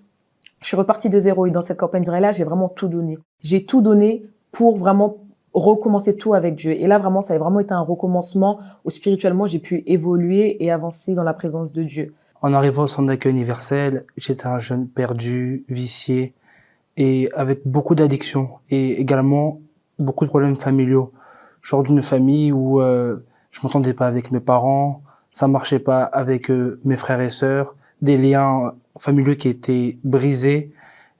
Je suis repartie de zéro et dans cette campagne d'Israël-là, j'ai vraiment tout donné. J'ai tout donné pour vraiment recommencer tout avec Dieu. Et là, vraiment, ça a vraiment été un recommencement où spirituellement, j'ai pu évoluer et avancer dans la présence de Dieu. En arrivant au centre d'accueil universel, j'étais un jeune perdu, vicié et avec beaucoup d'addictions et également beaucoup de problèmes familiaux. Je sors d'une famille où je m'entendais pas avec mes parents, ça marchait pas avec mes frères et sœurs, des liens familiaux qui étaient brisés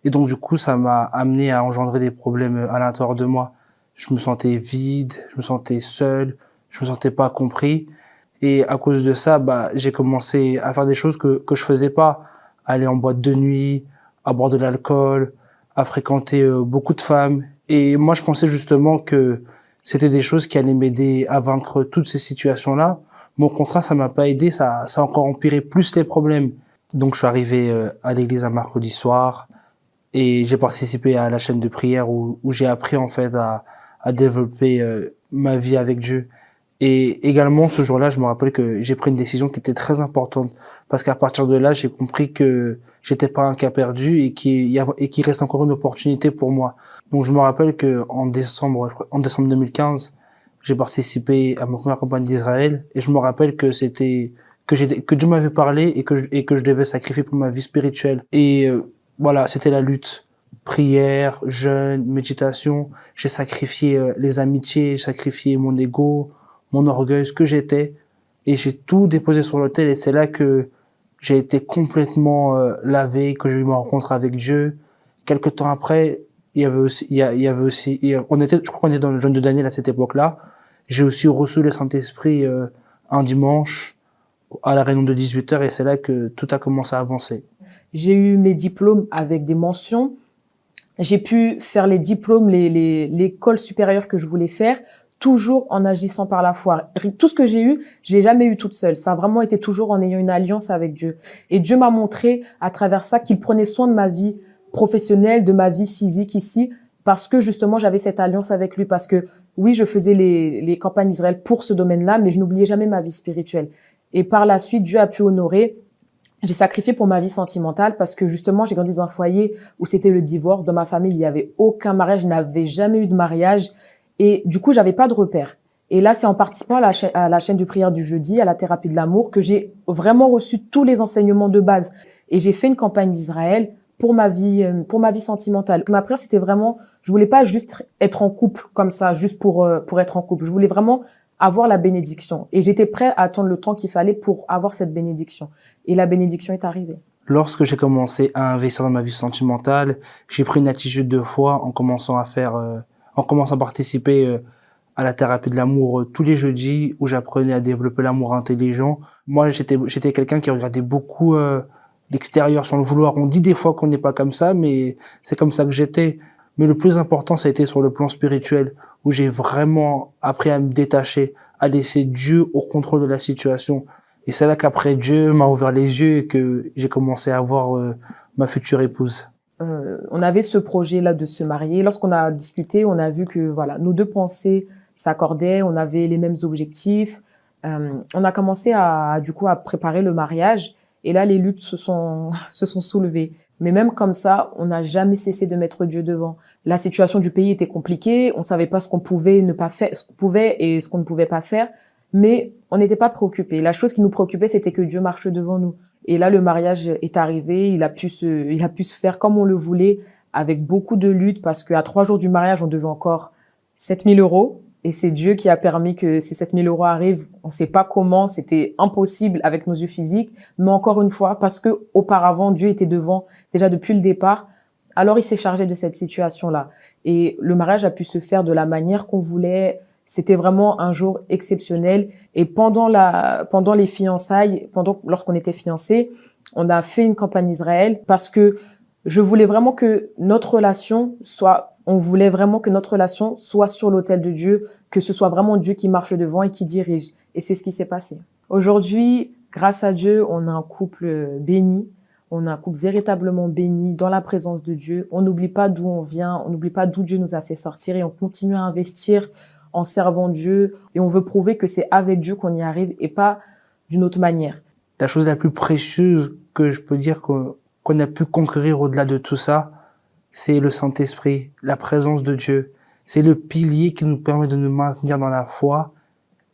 et donc du coup ça m'a amené à engendrer des problèmes à l'intérieur de moi. Je me sentais vide, je me sentais seul, je me sentais pas compris et à cause de ça j'ai commencé à faire des choses que je faisais pas, aller en boîte de nuit, à boire de l'alcool, à fréquenter beaucoup de femmes et moi je pensais justement que c'était des choses qui allaient m'aider à vaincre toutes ces situations-là. Mais au contraire, ça m'a pas aidé, ça a encore empiré plus les problèmes. Donc je suis arrivé à l'église un mercredi soir et j'ai participé à la chaîne de prière où j'ai appris en fait à développer ma vie avec Dieu. Et également ce jour-là, je me rappelle que j'ai pris une décision qui était très importante parce qu'à partir de là, j'ai compris que j'étais pas un cas perdu et qu'il reste encore une opportunité pour moi. Donc je me rappelle que en décembre 2015, j'ai participé à ma première campagne d'Israël et je me rappelle que que Dieu m'avait parlé et que je devais sacrifier pour ma vie spirituelle. Et voilà, c'était la lutte. Prière, jeûne, méditation. J'ai sacrifié les amitiés, j'ai sacrifié mon ego, mon orgueil, ce que j'étais. Et j'ai tout déposé sur l'autel et c'est là que j'ai été complètement lavé, que j'ai eu ma rencontre avec Dieu. Quelque temps après, je crois qu'on était dans le jeûne de Daniel à cette époque-là. J'ai aussi reçu le Saint-Esprit un dimanche à la réunion de 18h et c'est là que tout a commencé à avancer. J'ai eu mes diplômes avec des mentions. J'ai pu faire les diplômes, l'école supérieure que je voulais faire, toujours en agissant par la foi. Tout ce que j'ai eu, je l'ai jamais eu toute seule. Ça a vraiment été toujours en ayant une alliance avec Dieu. Et Dieu m'a montré à travers ça qu'il prenait soin de ma vie professionnelle, de ma vie physique ici, parce que justement j'avais cette alliance avec lui, parce que oui, je faisais les campagnes Israël pour ce domaine-là, mais je n'oubliais jamais ma vie spirituelle. Et par la suite, Dieu a pu honorer. J'ai sacrifié pour ma vie sentimentale parce que justement, j'ai grandi dans un foyer où c'était le divorce. Dans ma famille, il n'y avait aucun mariage, je n'avais jamais eu de mariage. Et du coup, j'avais pas de repère. Et là, c'est en participant à la chaîne de prière du jeudi, à la thérapie de l'amour, que j'ai vraiment reçu tous les enseignements de base. Et j'ai fait une campagne d'Israël pour ma vie sentimentale. Ma prière, c'était vraiment, je voulais pas juste être en couple comme ça, juste pour être en couple. Je voulais vraiment avoir la bénédiction. Et j'étais prêt à attendre le temps qu'il fallait pour avoir cette bénédiction. Et la bénédiction est arrivée. Lorsque j'ai commencé à investir dans ma vie sentimentale, j'ai pris une attitude de foi en commençant à participer à la thérapie de l'amour tous les jeudis où j'apprenais à développer l'amour intelligent. Moi, j'étais quelqu'un qui regardait beaucoup l'extérieur sans le vouloir. On dit des fois qu'on n'est pas comme ça, mais c'est comme ça que j'étais. Mais le plus important, ça a été sur le plan spirituel, où j'ai vraiment appris à me détacher, à laisser Dieu au contrôle de la situation. Et c'est là qu'après Dieu m'a ouvert les yeux et que j'ai commencé à voir ma future épouse. On avait ce projet-là de se marier. Lorsqu'on a discuté, on a vu que voilà, nos deux pensées s'accordaient, on avait les mêmes objectifs. On a commencé à préparer le mariage. Et là, les luttes se sont soulevées. Mais même comme ça, on n'a jamais cessé de mettre Dieu devant. La situation du pays était compliquée. On savait pas ce qu'on pouvait ne pas faire, ce qu'on pouvait et ce qu'on ne pouvait pas faire. Mais on n'était pas préoccupés. La chose qui nous préoccupait, c'était que Dieu marche devant nous. Et là, le mariage est arrivé. Il a pu se faire comme on le voulait, avec beaucoup de luttes, parce qu'à 3 jours du mariage, on devait encore 7 000 €. Et c'est Dieu qui a permis que ces 7 000 € arrivent. On ne sait pas comment, c'était impossible avec nos yeux physiques. Mais encore une fois, parce que auparavant Dieu était devant déjà depuis le départ, alors il s'est chargé de cette situation-là. Et le mariage a pu se faire de la manière qu'on voulait. C'était vraiment un jour exceptionnel. Et pendant les fiançailles, lorsqu'on était fiancés, on a fait une campagne Israël parce que je voulais vraiment que notre relation soit sur l'autel de Dieu, que ce soit vraiment Dieu qui marche devant et qui dirige. Et c'est ce qui s'est passé. Aujourd'hui, grâce à Dieu, on a un couple béni. On a un couple véritablement béni dans la présence de Dieu. On n'oublie pas d'où on vient, on n'oublie pas d'où Dieu nous a fait sortir et on continue à investir en servant Dieu. Et on veut prouver que c'est avec Dieu qu'on y arrive et pas d'une autre manière. La chose la plus précieuse que je peux dire qu'on a pu conquérir au-delà de tout ça, c'est le Saint-Esprit, la présence de Dieu. C'est le pilier qui nous permet de nous maintenir dans la foi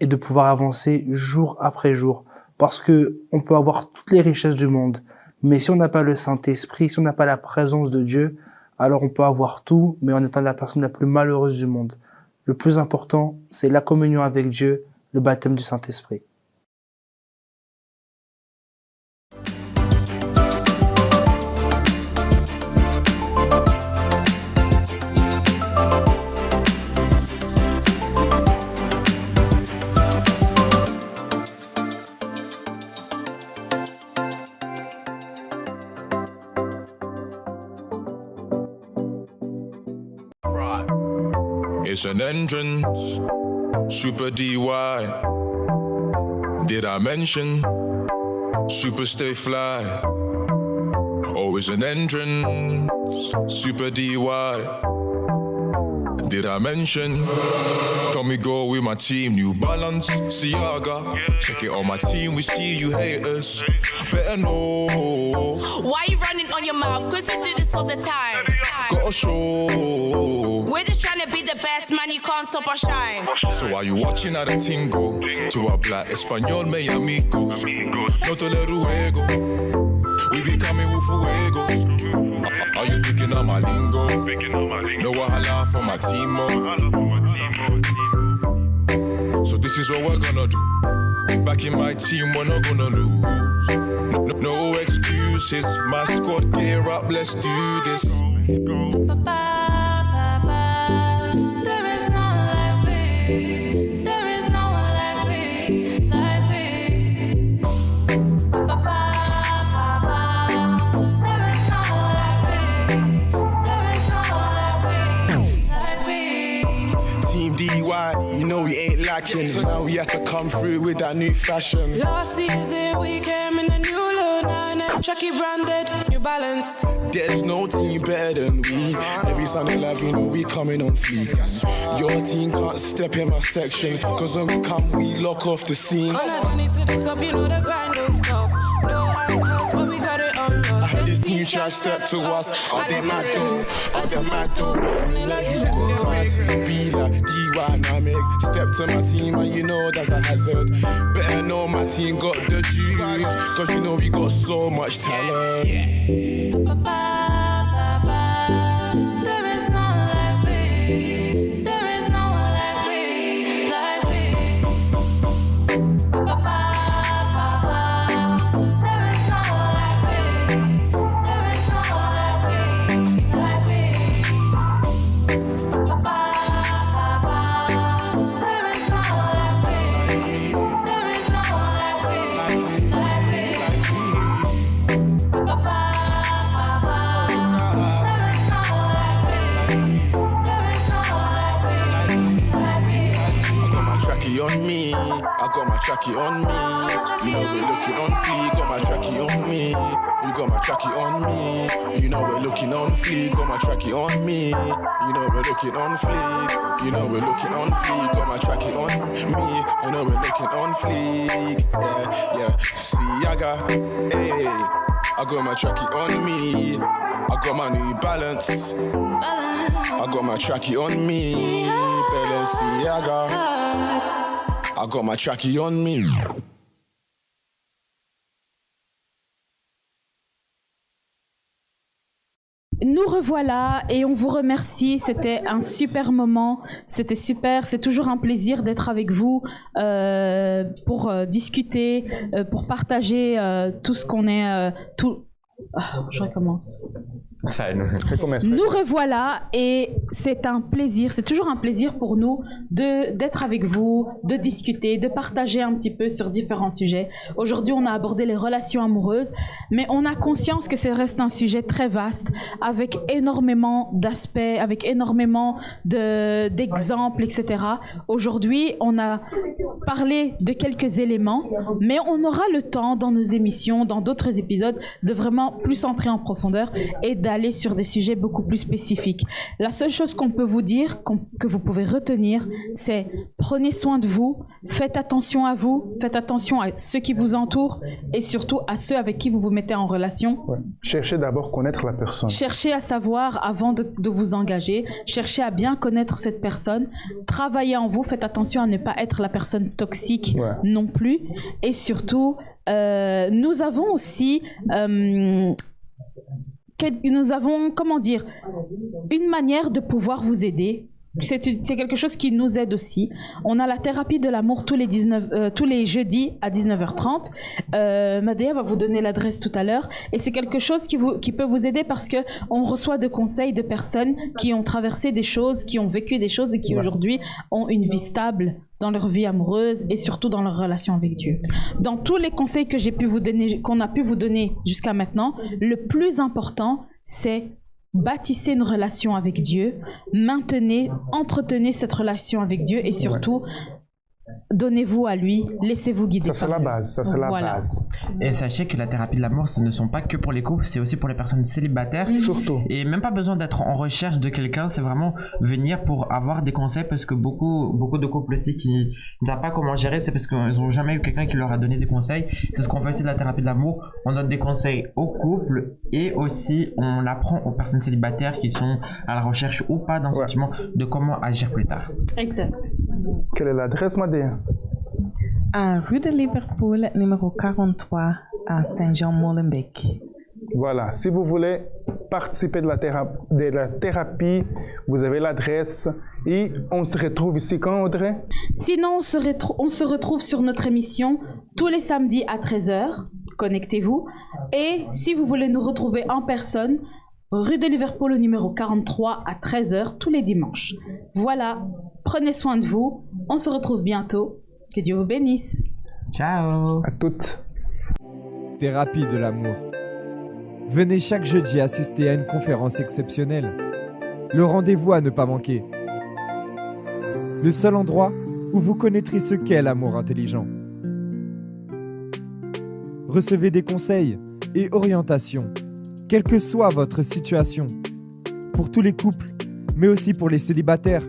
et de pouvoir avancer jour après jour. Parce que on peut avoir toutes les richesses du monde, mais si on n'a pas le Saint-Esprit, si on n'a pas la présence de Dieu, alors on peut avoir tout, mais en étant la personne la plus malheureuse du monde. Le plus important, c'est la communion avec Dieu, le baptême du Saint-Esprit. It's an entrance, super DY. Did I mention super stay fly? Oh, it's an entrance, super DY. Did I mention? Can we go with my team? New Balance, Siaga. Check it on my team, we see you haters. Better know. Why you running on your mouth? Cause I do this all the time. Gotta show. We're just trying to be the best, man, you can't stop our shine. So are you watching how the team go? To a black Espanol, me amigos. No te le ruego. We be coming with fuegos. Are you picking up my lingo? No wahala for my team, so this is what we're gonna do. Back in my team, we're not gonna lose. No excuses, my squad gear up, let's do this. There is no like we. There is no like we. Like we. There is no like we. There is no like we. Team DY, you know we ain't lacking. Now we have to come through with that new fashion. Last season we came in a new look, now Chucky branded, New Balance. There's no team better than we. Every Sunday live, you know we coming on fleek. Your team can't step in my section, cause when we come, we lock off the scene. On a journey to the top, you know the grind don't stop. No handcuffs, but we got it on lock. I heard this team try to step to us. Are they mad though? Are they mad though? Be like D-Dynamic. Step to my team and you know that's a hazard. Better know my team got the juice, cause you know we got so much talent. There is no like we. There is no like we. Like we. There is no like we. There is no like we. Like we. There is no like we. There is no like we. Like we. On me, I got my tracky on me. You know we're looking on fleek. Got my tracky on me. You got my tracky on me. You know we're looking on fleek. Got my tracky on me. You know we're looking on fleek. You know we're looking on fleek. Got my tracky on me. You know we're looking on fleek. Yeah, yeah. See, I got my tracky on me. I got my New Balance. I got my tracky on me. Balenciaga. I got my tracky on me. Nous revoilà et on vous remercie. C'était un super moment. C'était super. C'est toujours un plaisir d'être avec vous pour discuter, pour partager tout ce qu'on est. Je recommence. Nous revoilà et c'est un plaisir, c'est toujours un plaisir pour nous d'être avec vous, de discuter, de partager un petit peu sur différents sujets. Aujourd'hui, on a abordé les relations amoureuses, mais on a conscience que ça reste un sujet très vaste, avec énormément d'aspects, avec énormément d'exemples, etc. Aujourd'hui, on a parlé de quelques éléments, mais on aura le temps dans nos émissions, dans d'autres épisodes, de vraiment plus entrer en profondeur et d'aller sur des sujets beaucoup plus spécifiques. La seule chose qu'on peut vous dire, que vous pouvez retenir, c'est prenez soin de vous, faites attention à vous, faites attention à ceux qui vous entourent et surtout à ceux avec qui vous vous mettez en relation. Ouais. Cherchez d'abord à connaître la personne. Cherchez à savoir avant de vous engager, cherchez à bien connaître cette personne, travaillez en vous, faites attention à ne pas être la personne toxique non plus et surtout, nous avons aussi... nous avons, comment dire, une manière de pouvoir vous aider. C'est quelque chose qui nous aide aussi. On a la thérapie de l'amour tous les jeudis à 19h30. Madea va vous donner l'adresse tout à l'heure. Et c'est quelque chose qui peut vous aider parce qu'on reçoit de conseils de personnes qui ont traversé des choses, qui ont vécu des choses et qui aujourd'hui ont une vie stable dans leur vie amoureuse et surtout dans leur relation avec Dieu. Dans tous les conseils que qu'on a pu vous donner jusqu'à maintenant, le plus important, c'est bâtissez une relation avec Dieu, entretenez cette relation avec Dieu et surtout, donnez-vous à lui, laissez-vous guider. Ça, c'est la base. Ça, c'est la base. Et sachez que la thérapie de l'amour, ce ne sont pas que pour les couples, c'est aussi pour les personnes célibataires. Surtout. Et même pas besoin d'être en recherche de quelqu'un, c'est vraiment venir pour avoir des conseils parce que beaucoup de couples aussi qui ne savent pas comment gérer, c'est parce qu'ils n'ont jamais eu quelqu'un qui leur a donné des conseils. C'est ce qu'on fait aussi de la thérapie de l'amour. On donne des conseils aux couples et aussi on apprend aux personnes célibataires qui sont à la recherche ou pas d'un sentiment de comment agir plus tard. Exact. Quelle est l'adresse, Madea? À rue de Liverpool, numéro 43, à Saint-Jean-Molenbeek. Voilà, si vous voulez participer de la thérapie, vous avez l'adresse et on se retrouve ici quand, Audrey? Sinon, on se retrouve sur notre émission tous les samedis à 13h. Connectez-vous. Et si vous voulez nous retrouver en personne, rue de Liverpool au numéro 43 à 13h tous les dimanches. Voilà, prenez soin de vous. On se retrouve bientôt. Que Dieu vous bénisse. Ciao. À toutes. Thérapie de l'amour. Venez chaque jeudi assister à une conférence exceptionnelle. Le rendez-vous à ne pas manquer. Le seul endroit où vous connaîtrez ce qu'est l'amour intelligent. Recevez des conseils, et orientation, quelle que soit votre situation. Pour tous les couples, mais aussi pour les célibataires,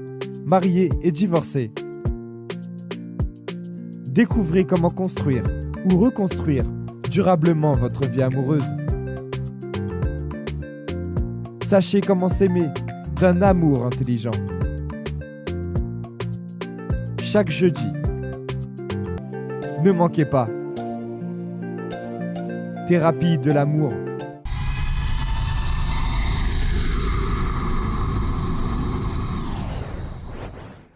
mariés et divorcés. Découvrez comment construire ou reconstruire durablement votre vie amoureuse. Sachez comment s'aimer d'un amour intelligent. Chaque jeudi. Ne manquez pas. Thérapie de l'amour.